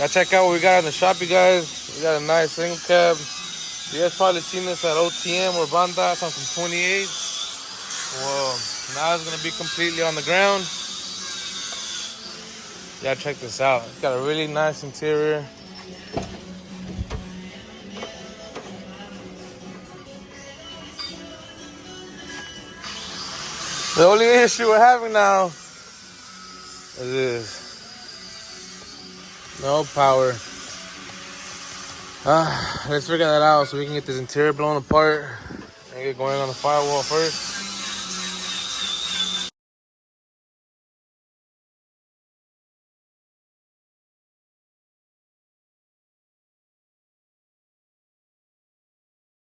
Gotta check out what we got in the shop, you guys. We got a nice single cab. You guys probably seen this at OTM or Banda on some 28s. Well, now it's gonna be completely on the ground. You gotta check this out. It's got a really nice interior. The only issue we're having now is this. No power. Let's figure that out so we can get this interior blown apart and get going on the firewall first.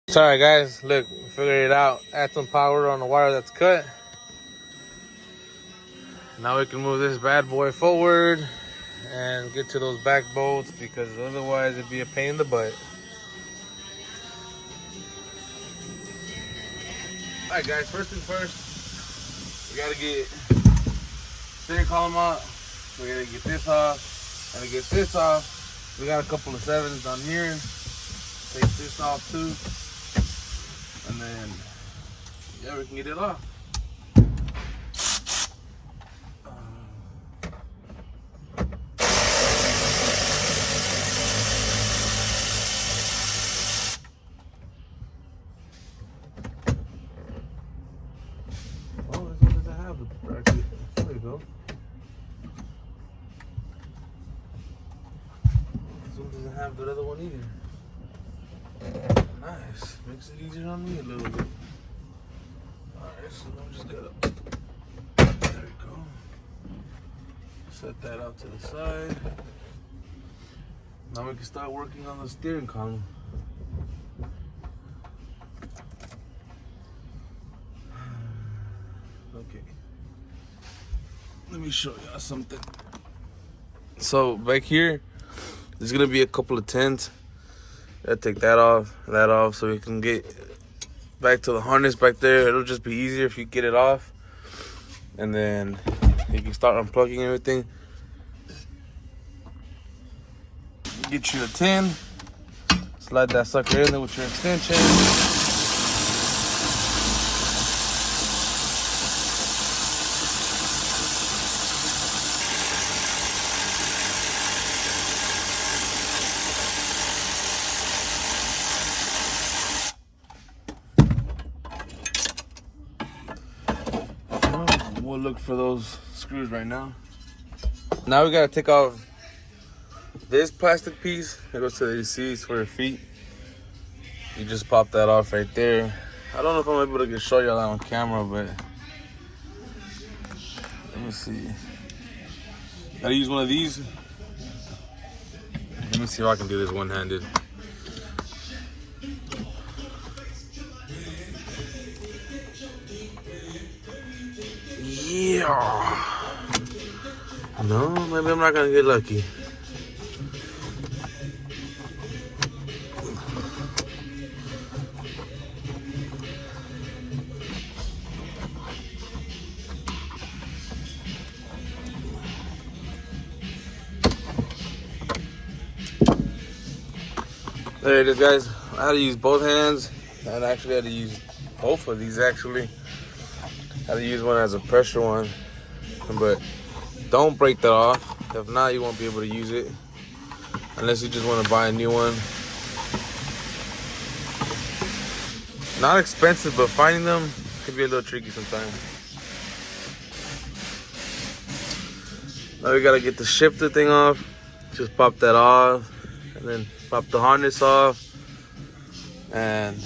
Sorry guys, look, we figured it out. Add some power on the wire that's cut. Now we can move this bad boy forward and get to those back bolts because otherwise it'd be a pain in the butt. Alright guys, first things first, we gotta get steering column out. We gotta get this off. And to get this off, we got a couple of 7s down here. Take this off too. And then, yeah, we can get it off. Oh, this one doesn't have the bracket. There you go. This one doesn't have the other one either. Nice. Makes it easier on me a little bit. Alright, so I'm just gonna... There we go. Set that out to the side. Now we can start working on the steering column. Okay. Let me show y'all something. So back here, there's gonna be a couple of 10s. Gotta take that off, so we can get back to the harness back there. It'll just be easier if you get it off. And then you can start unplugging everything. Get you a 10. Slide that sucker in there with your extension. We'll look for those screws right now. Now we gotta take off this plastic piece. It goes to the seats for your feet. You just pop that off right there. I don't know if I'm able to show y'all that on camera, but let me see. Gotta use one of these. Let me see if I can do this one-handed. Yeah. No, maybe I'm not gonna get lucky. There it is, guys. I had to use both hands. I actually had to use both of these actually. I had to use one as a pressure one, but don't break that off. If not, you won't be able to use it unless you just want to buy a new one. Not expensive, but finding them can be a little tricky sometimes. Now we gotta get the shifter thing off. Just pop that off, and then pop the harness off, and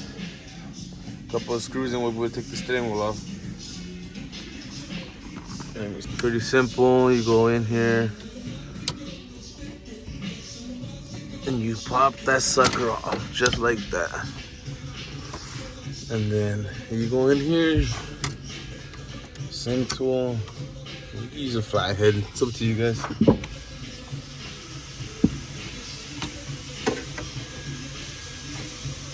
a couple of screws, and we'll take the steering wheel off. And it's pretty simple. You go in here and you pop that sucker off just like that. And then you go in here, same tool. You can use a flathead. It's up to you guys.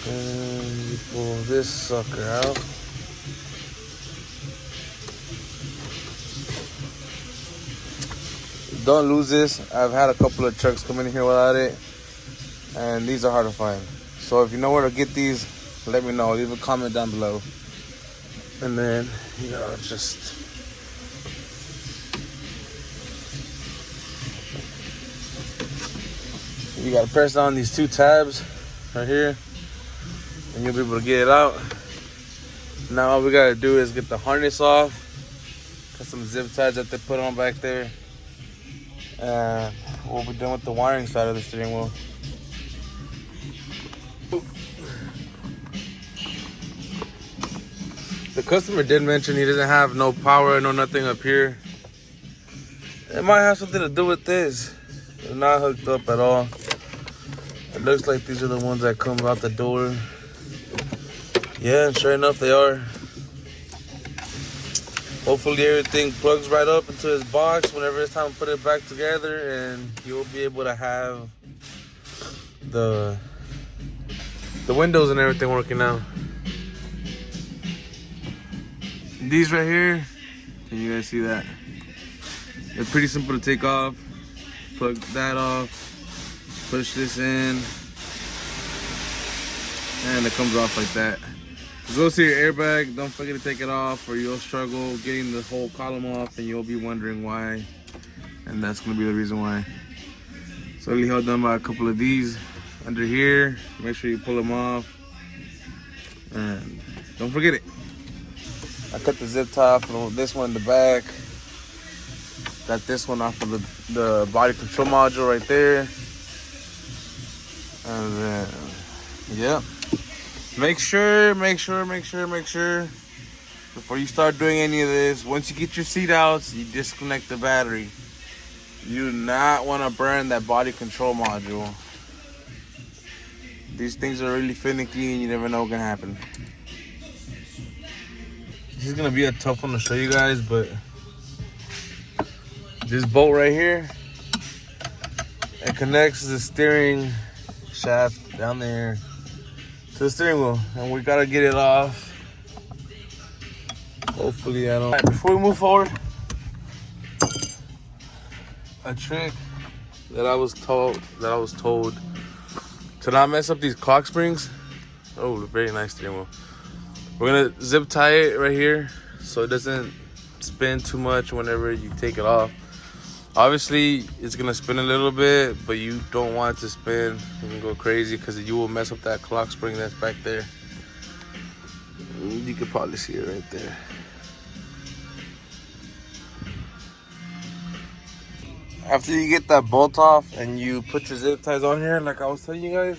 And you pull this sucker out. don't lose this. I've had a couple of trucks come in here without it, and these are hard to find. So if you know where to get these, let me know. Leave a comment down below. And then, you know, just you gotta press down these 2 tabs right here, and you'll be able to get it out. Now all we gotta do is get the harness off. Got some zip ties that they put on back there. And we'll be done with the wiring side of the steering wheel. The customer did mention he doesn't have no power, no nothing up here. It might have something to do with this. They're not hooked up at all. It looks like these are the ones that come out the door. Yeah, and sure enough, they are. Hopefully everything plugs right up into its box whenever it's time to put it back together, and you'll be able to have the windows and everything working now. These right here, can you guys see that? They're pretty simple to take off. Plug that off, push this in, and it comes off like that. Just go to your airbag, don't forget to take it off, or you'll struggle getting the whole column off and you'll be wondering why, and that's gonna be the reason why. So only held down by a couple of these under here. Make sure you pull them off, and don't forget it. I cut the zip tie off this one in the back. Got this one off of the body control module right there. And then, yeah. Make sure, before you start doing any of this, once you get your seat outs, you disconnect the battery. You do not want to burn that body control module. These things are really finicky and you never know what's going to happen. This is going to be a tough one to show you guys, but this bolt right here, it connects the steering shaft down there to the steering wheel, and we gotta get it off. Hopefully I don't. Right, before we move forward, a trick that I was told to not mess up these clock springs. Oh, very nice steering wheel. We're gonna zip tie it right here so it doesn't spin too much whenever you take it off. Obviously, it's gonna spin a little bit, but you don't want it to spin and go crazy because you will mess up that clock spring that's back there. You can probably see it right there. After you get that bolt off and you put your zip ties on here, like I was telling you guys,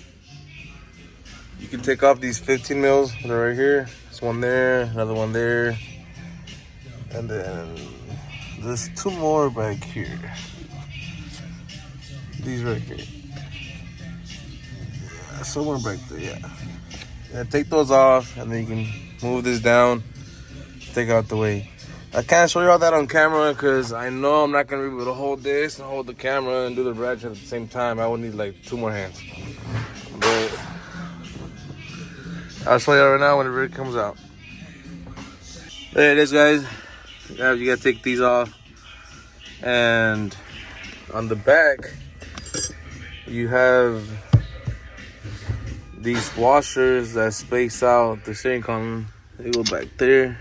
you can take off these 15 mils that are right here. There's one there, another one there, and then there's 2 more back here. These right here. Yeah, somewhere back there, yeah. Take those off, and then you can move this down, take it out the way. I can't show you all that on camera because I know I'm not gonna be able to hold this and hold the camera and do the ratchet at the same time. I would need like 2 more hands. But I'll show you right now whenever it comes out. There it is, guys. Yeah, you gotta take these off, and on the back you have these washers that space out the steering column. They go back there,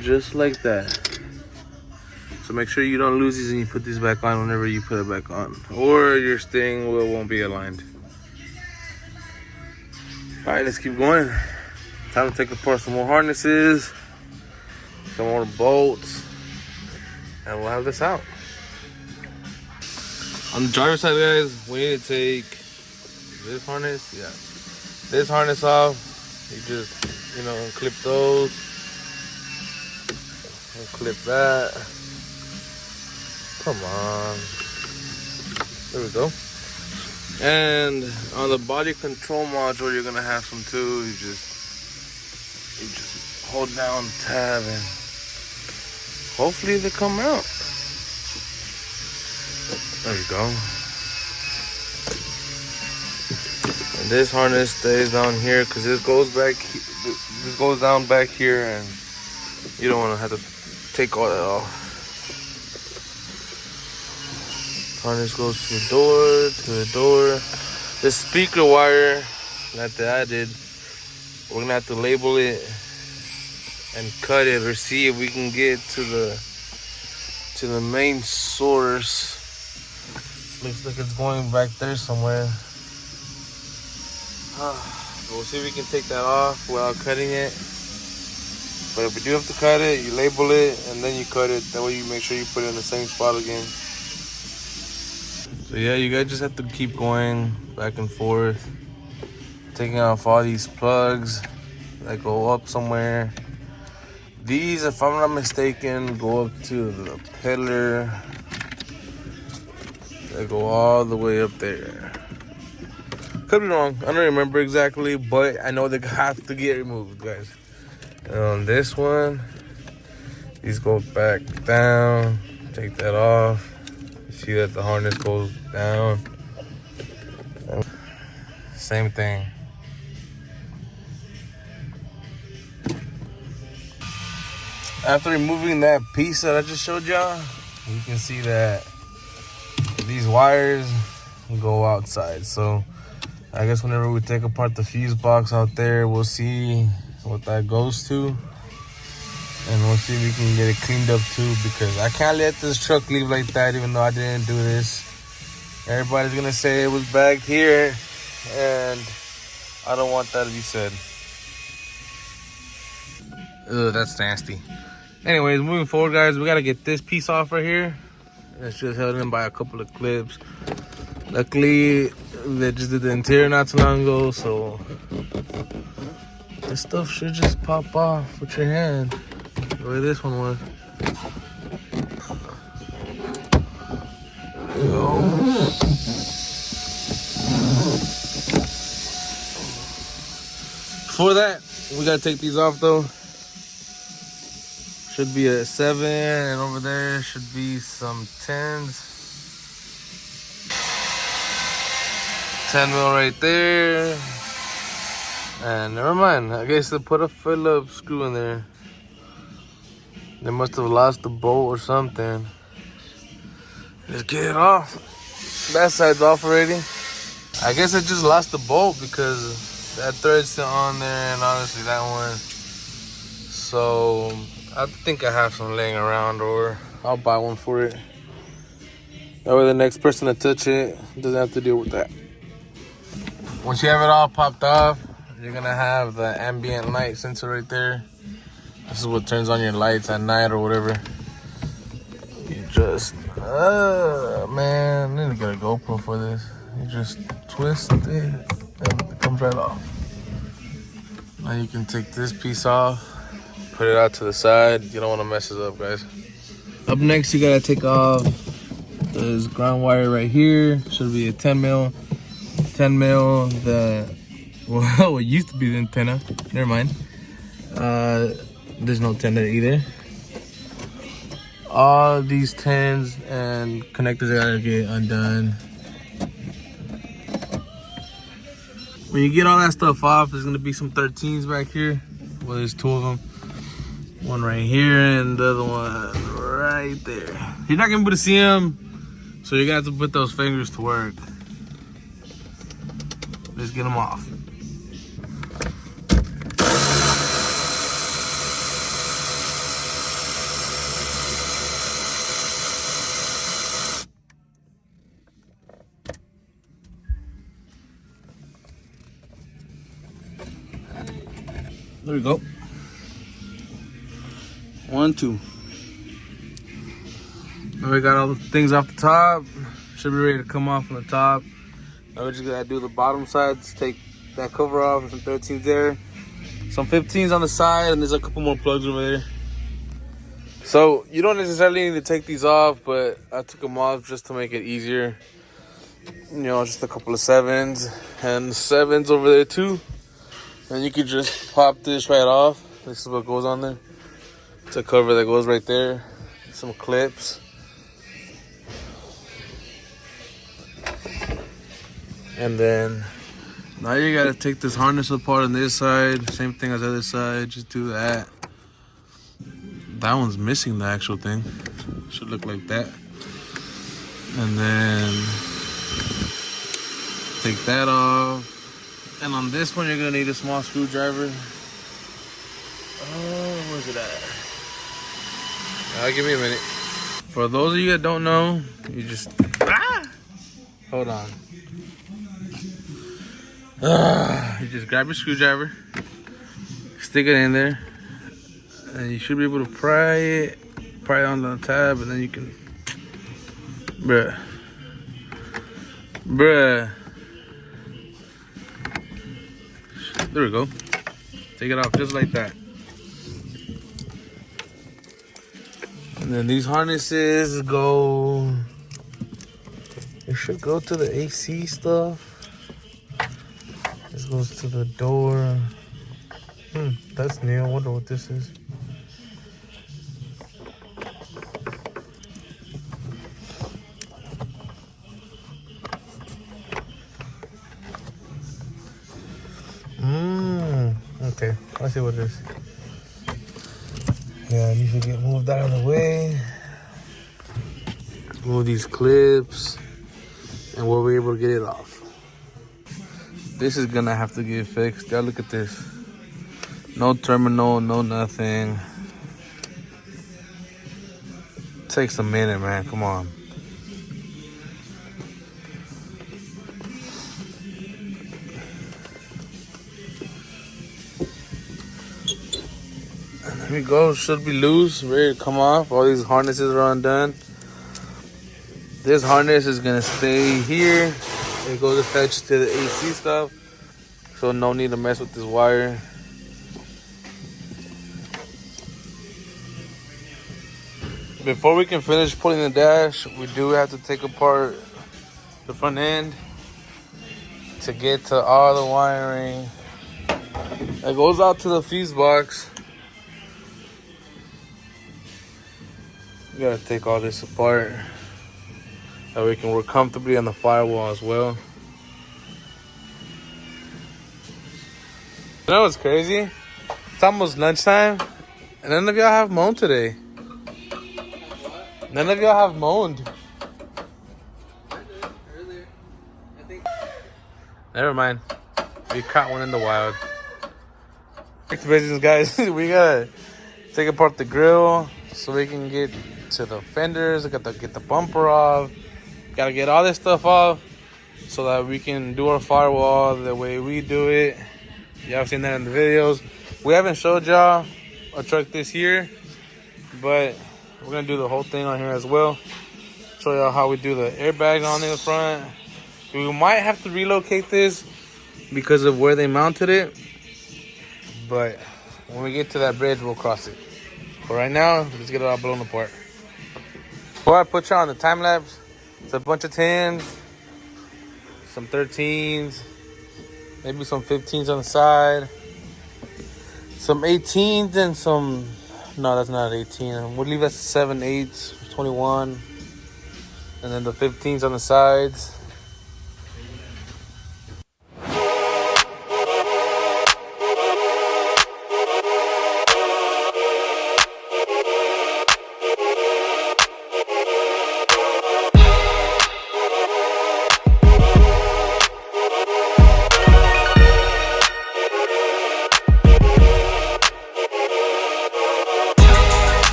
just like that. So make sure you don't lose these and you put these back on whenever you put it back on, or your steering wheel won't be aligned. All right, let's keep going. Time to take apart some more harnesses, some more bolts, and we'll have this out. On the driver's side, guys, we need to take this harness, this harness off. You just, clip those, and clip that. Come on. There we go. And on the body control module, you're gonna have some too. You just hold down tab and hopefully they come out. There you go. And this harness stays down here because this goes down back here, and you don't want to have to take all that off. Harness goes to the door, The speaker wire that I did, we're gonna have to label it and cut it, or see if we can get to the main source. Looks like it's going back there somewhere. We'll see if we can take that off without cutting it. But if we do have to cut it, you label it and then you cut it. That way you make sure you put it in the same spot again. So yeah, you guys just have to keep going back and forth, taking off all these plugs that go up somewhere. These, if I'm not mistaken, go up to the pillar. They go all the way up there. Could be wrong. I don't remember exactly, but I know they have to get removed, guys. And on this one, these go back down. Take that off. You see that the harness goes down. Same thing. After removing that piece that I just showed y'all, you can see that these wires go outside. So I guess whenever we take apart the fuse box out there, we'll see what that goes to, and we'll see if we can get it cleaned up too, because I can't let this truck leave like that even though I didn't do this. Everybody's gonna say it was bagged here, and I don't want that to be said. Ugh, that's nasty. Anyways, moving forward, guys, we gotta get this piece off right here. It's just held in by a couple of clips. Luckily, they just did the interior not too long ago, so this stuff should just pop off with your hand, the way this one was. There you go. Before that, we gotta take these off though. Should be a 7, and over there should be some 10s. 10 mil right there. And never mind, I guess they put a Phillips screw in there. They must have lost the bolt or something. Let's get it off. That side's off already. I guess I just lost the bolt because that thread's still on there, and honestly that one. So I think I have some laying around, or I'll buy one for it. That way the next person to touch it doesn't have to deal with that. Once you have it all popped off, you're gonna have the ambient light sensor right there. This is what turns on your lights at night or whatever. You just, man, I need to get a GoPro for this. You just twist it and it comes right off. Now you can take this piece off, put it out to the side. You don't want to mess it up, guys. Up next, you gotta take off this ground wire right here. Should be a 10 mil. 10 mil, well, it used to be the antenna. Never mind. There's no antenna either. All these 10s and connectors gotta get undone. When you get all that stuff off, there's gonna be some 13s back here. Well, there's 2 of them. One right here and the other one right there. You're not gonna be able to see them, so you're gonna have to put those fingers to work. Let's get them off. There we go. 1, 2. Now we got all the things off the top. Should be ready to come off on the top. Now we're just gonna do the bottom sides, take that cover off, and some 13s there. Some 15s on the side, and there's a couple more plugs over there. So you don't necessarily need to take these off, but I took them off just to make it easier. You know, just a couple of 7s, and 7s over there too. And you could just pop this right off. This is what goes on there. It's a cover that goes right there. Some clips. And then now you gotta take this harness apart on this side. Same thing as the other side. Just do that. That one's missing the actual thing. Should look like that. And then take that off. And on this one, you're gonna need a small screwdriver. Oh, where's it at? Give me a minute. For those of you that don't know, you just hold on. You just grab your screwdriver, stick it in there, and you should be able to pry it on the tab, and then you can, bruh. There we go. Take it off just like that. And then these harnesses go, it should go to the AC stuff. This goes to the door. That's new. I wonder what this is. Okay, I see what it is. Yeah, you should get moved out of the way. Move these clips, and we'll be able to get it off. This is gonna have to get fixed. Yeah, look at this. No terminal, no nothing. Takes a minute, man. Come on. Here we go. Should be loose, ready to come off. All these harnesses are undone. This harness is gonna stay here. It goes attached to the AC stuff, so no need to mess with this wire. Before we can finish putting the dash, we do have to take apart the front end to get to all the wiring that goes out to the fuse box. We gotta take all this apart so we can work comfortably on the firewall as well. You know what's crazy? It's almost lunchtime and none of y'all have moaned today. None of y'all have moaned. Earlier, I think. Never mind. We caught one in the wild. Back to business, guys. We gotta take apart the grill so we can get to the fenders. We gotta get the bumper off. Gotta get all this stuff off so that we can do our firewall the way we do it. Y'all have seen that in the videos. We haven't showed y'all a truck this year, but we're gonna do the whole thing on here as well. Show y'all how we do the airbags on the front. We might have to relocate this because of where they mounted it, but when we get to that bridge, we'll cross it. But right now, let's get it all blown apart. Before I put y'all on the time lapse, it's a bunch of 10s, some 13s, maybe some 15s on the side, some 18s, and some, no, that's not 18. We'll leave that 7, 8s, 21, and then the 15s on the sides.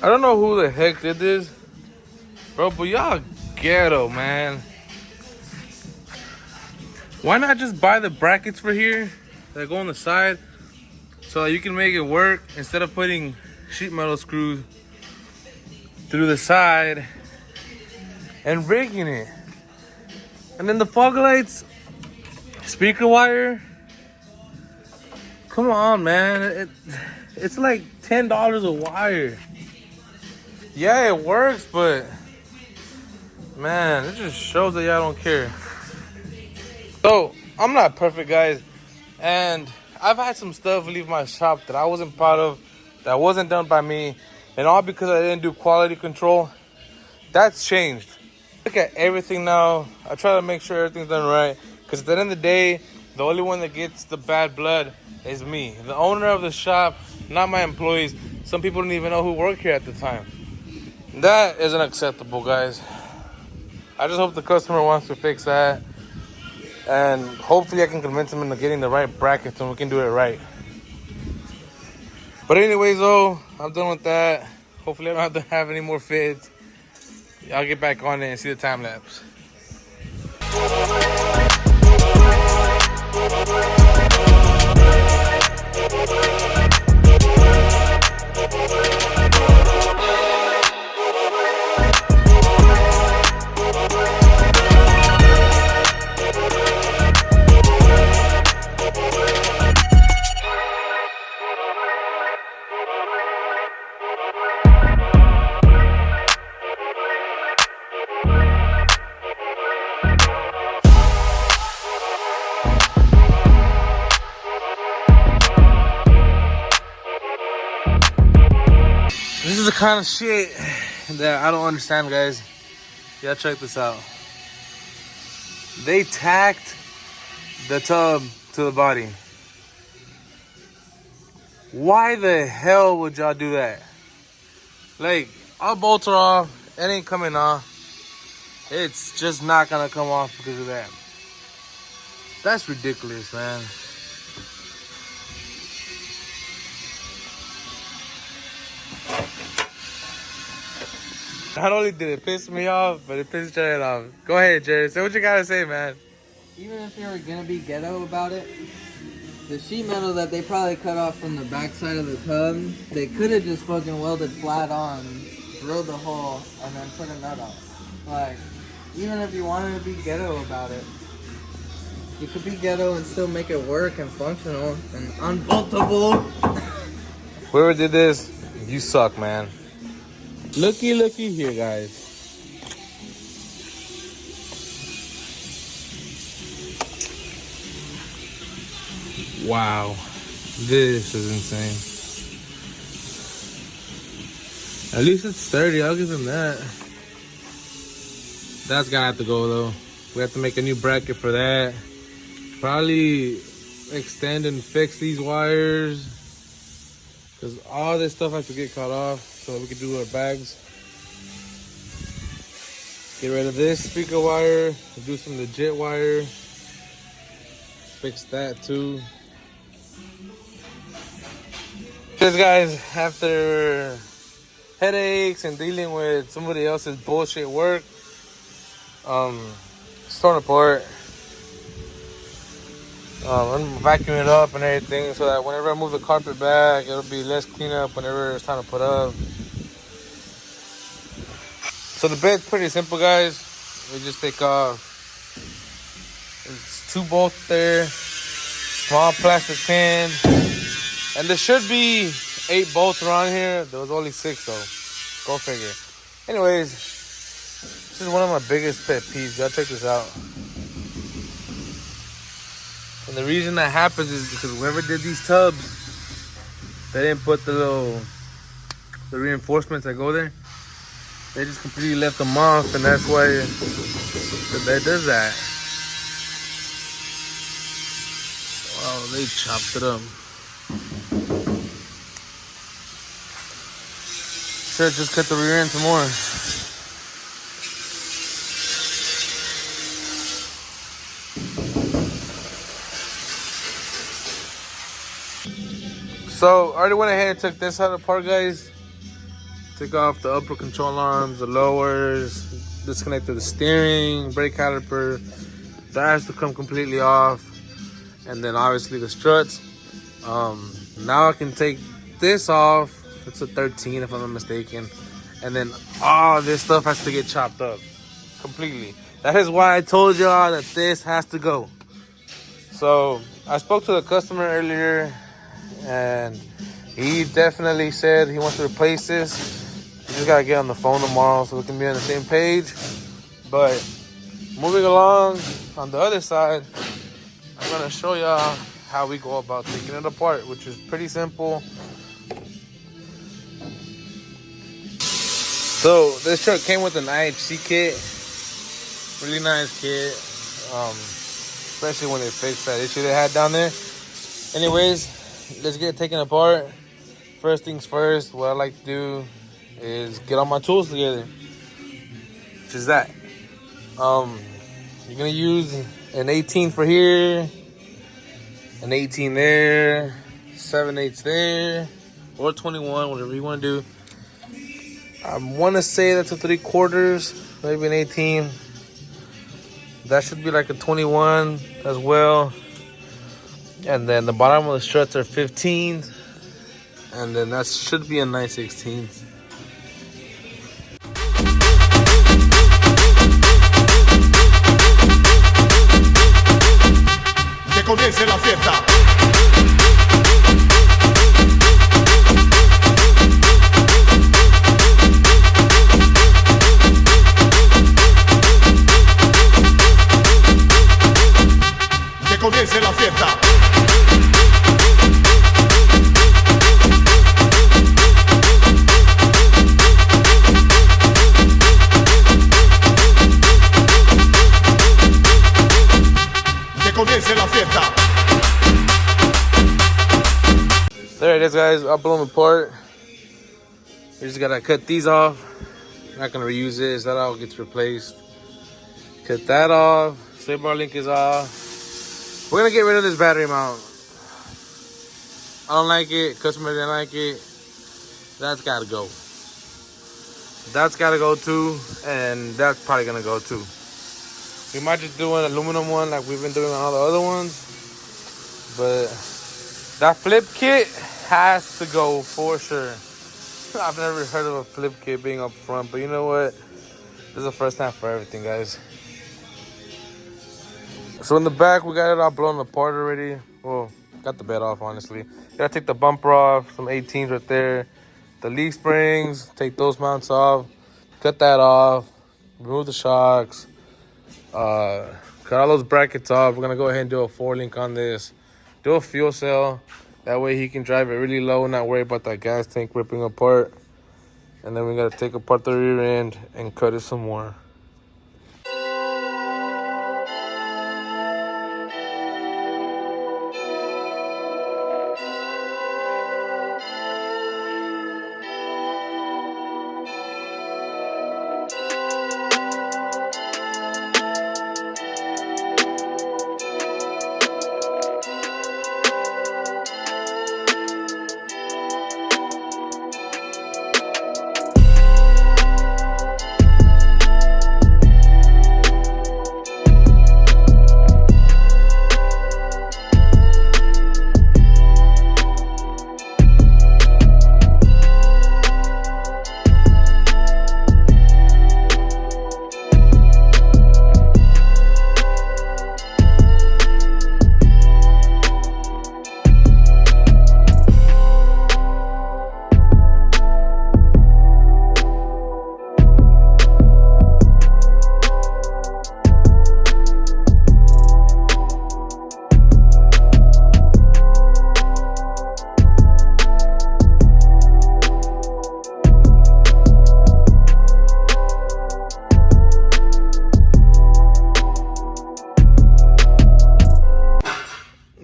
I don't know who the heck did this, bro, but y'all ghetto, man. Why not just buy the brackets for here that go on the side so that you can make it work instead of putting sheet metal screws through the side and rigging it? And then the fog lights, speaker wire. Come on, man. It's like $10 a wire. Yeah, it works, but man, it just shows that y'all don't care. So, I'm not perfect, guys, and I've had some stuff leave my shop that I wasn't proud of, that wasn't done by me, and all because I didn't do quality control. That's changed. Look at everything now. I try to make sure everything's done right, because at the end of the day, the only one that gets the bad blood is me, the owner of the shop, not my employees. Some people didn't even know who worked here at the time. That is unacceptable, guys. I just hope the customer wants to fix that. And hopefully I can convince him into getting the right brackets and we can do it right. But anyways, though, I'm done with that. Hopefully I don't have to have any more fits. I'll get back on it and see the time lapse. This is the kind of shit that I don't understand, guys. Yeah, check this out. They tacked the tub to the body. Why the hell would y'all do that? Like, our bolts are off. It ain't coming off. It's just not gonna come off because of that. That's ridiculous, man. Not only did it piss me off, but it pissed Jared off. Go ahead, Jared. Say what you gotta say, man. Even if they were gonna be ghetto about it, the sheet metal that they probably cut off from the backside of the tub, they could have just fucking welded flat on, drilled the hole, and then put a nut on. Like, even if you wanted to be ghetto about it, you could be ghetto and still make it work and functional and unboltable. Whoever did this, you suck, man. Looky here, guys. Wow. This is insane. At least it's 30. I'll give them that. That's gonna have to go, though. We have to make a new bracket for that. Probably extend and fix these wires. Because all this stuff has to get cut off so that we can do our bags. Get rid of this speaker wire. Do some legit wire. Fix that too. This, guys, after headaches and dealing with somebody else's bullshit work, it's torn apart. I'm vacuuming it up and everything so that whenever I move the carpet back, it'll be less cleanup whenever it's time to put up. So the bed's pretty simple, guys. We just take off. It's 2 bolts there, small plastic pin, and there should be 8 bolts around here. There was only 6 though. Go figure. Anyways, this is one of my biggest pet peeves. Y'all check this out. And the reason that happens is because whoever did these tubs, they didn't put the reinforcements that go there. They just completely left them off, and that's why the bed does that. Wow, they chopped it up. Should have just cut the rear end some more. So I already went ahead and took this out apart, guys. Took off the upper control arms, the lowers, disconnected the steering, brake caliper. That has to come completely off. And then obviously the struts. Now I can take this off. It's a 13 if I'm not mistaken. And then all this stuff has to get chopped up completely. That is why I told y'all that this has to go. So I spoke to the customer earlier, and he definitely said he wants to replace this. We just gotta get on the phone tomorrow so we can be on the same page. But moving along, on the other side, I'm gonna show y'all how we go about taking it apart, which is pretty simple. So this truck came with an IHC kit. Really nice kit. Especially when they fixed that issue they had down there. Anyways, let's get it taken apart. First things first, what I like to do is get all my tools together. Which is that. You're gonna use an 18 for here, an 18 there, 7/8 there, or 21, whatever you want to do. I want to say that's a 3/4, maybe an 18. That should be like a 21 as well. And then the bottom of the struts are 15, and then that should be a 9/16. Que comience la fiesta. Que comience la fiesta. Que comience la fiesta. There it is, guys. I'll blow them apart. We just gotta cut these off. Not gonna reuse this. That all gets replaced. Cut that off. Sway bar link is off. We're gonna get rid of this battery mount. I don't like it. Customer didn't like it. That's gotta go. That's gotta go too, and that's probably gonna go too. We might just do an aluminum one like we've been doing on all the other ones, but that flip kit has to go for sure. I've never heard of a flip kit being up front, but you know what? This is the first time for everything, guys. So in the back, we got it all blown apart already. Well, got the bed off, honestly. Gotta take the bumper off, some 18s right there. The leaf springs, take those mounts off. Cut that off. Remove the shocks. Cut all those brackets off. We're gonna go ahead and do a 4-link on this. Do a fuel cell. That way he can drive it really low and not worry about that gas tank ripping apart. And then we gotta take apart the rear end and cut it some more.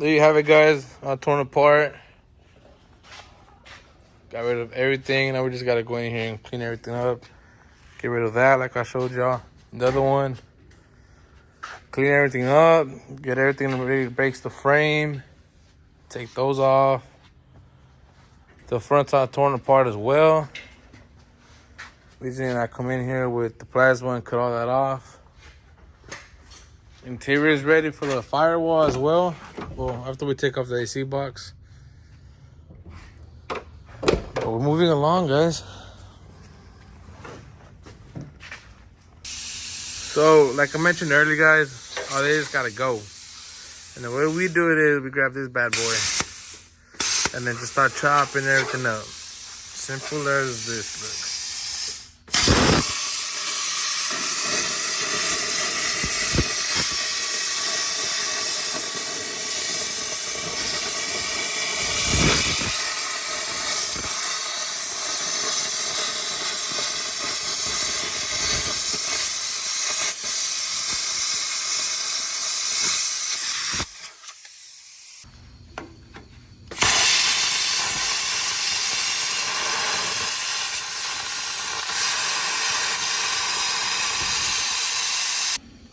There you have it, guys. All torn apart. Got rid of everything. Now we just gotta go in here and clean everything up. Get rid of that like I showed y'all. The other one. Clean everything up. Get everything ready to break the frame. Take those off. The front's all torn apart as well. Reason I come in here with the plasma and cut all that off. Interior is ready for the firewall as well. Well, after we take off the AC box. But we're moving along, guys. So, like I mentioned earlier, guys, all they just gotta go. And the way we do it is we grab this bad boy and then just start chopping everything up. Simple as this, look.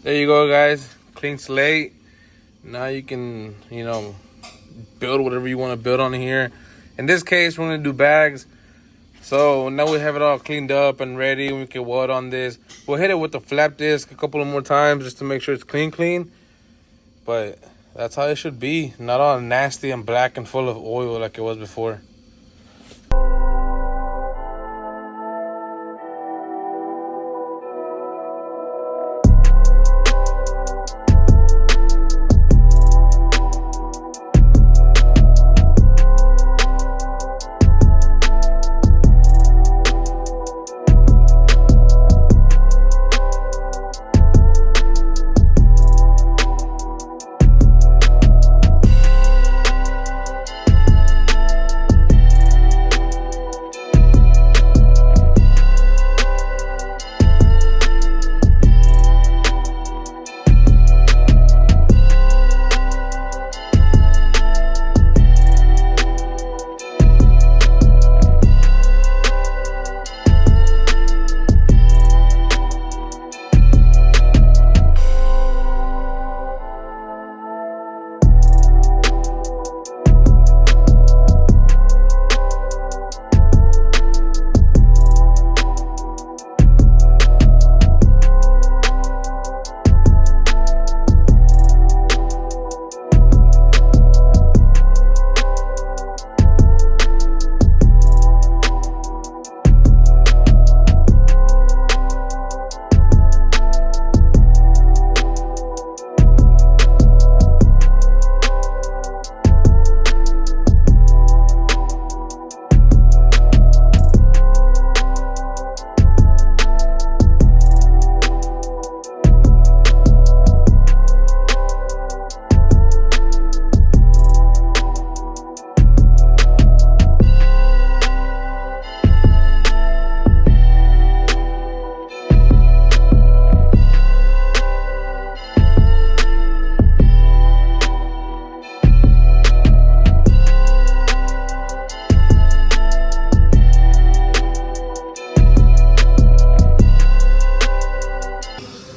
There you go, guys. Clean slate. Now you can, you know, build whatever you want to build on here. In this case, we're going to do bags. So now we have it all cleaned up and ready. We can weld on this. We'll hit it with the flap disc a couple of more times just to make sure it's clean. But that's how it should be. Not all nasty and black and full of oil like it was before.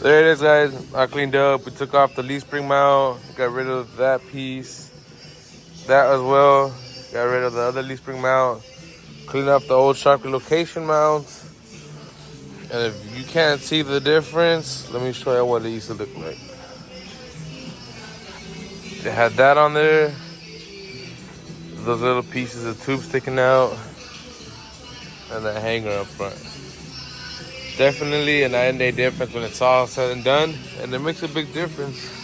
There it is, guys. I cleaned up. We took off the leaf spring mount. Got rid of that piece. That as well. Got rid of the other leaf spring mount. Cleaned up the old sharp relocation mounts. And if you can't see the difference, let me show you what it used to look like. They had that on there. Those little pieces of tube sticking out. And that hanger up front. Definitely a night and day difference when it's all said and done, and it makes a big difference.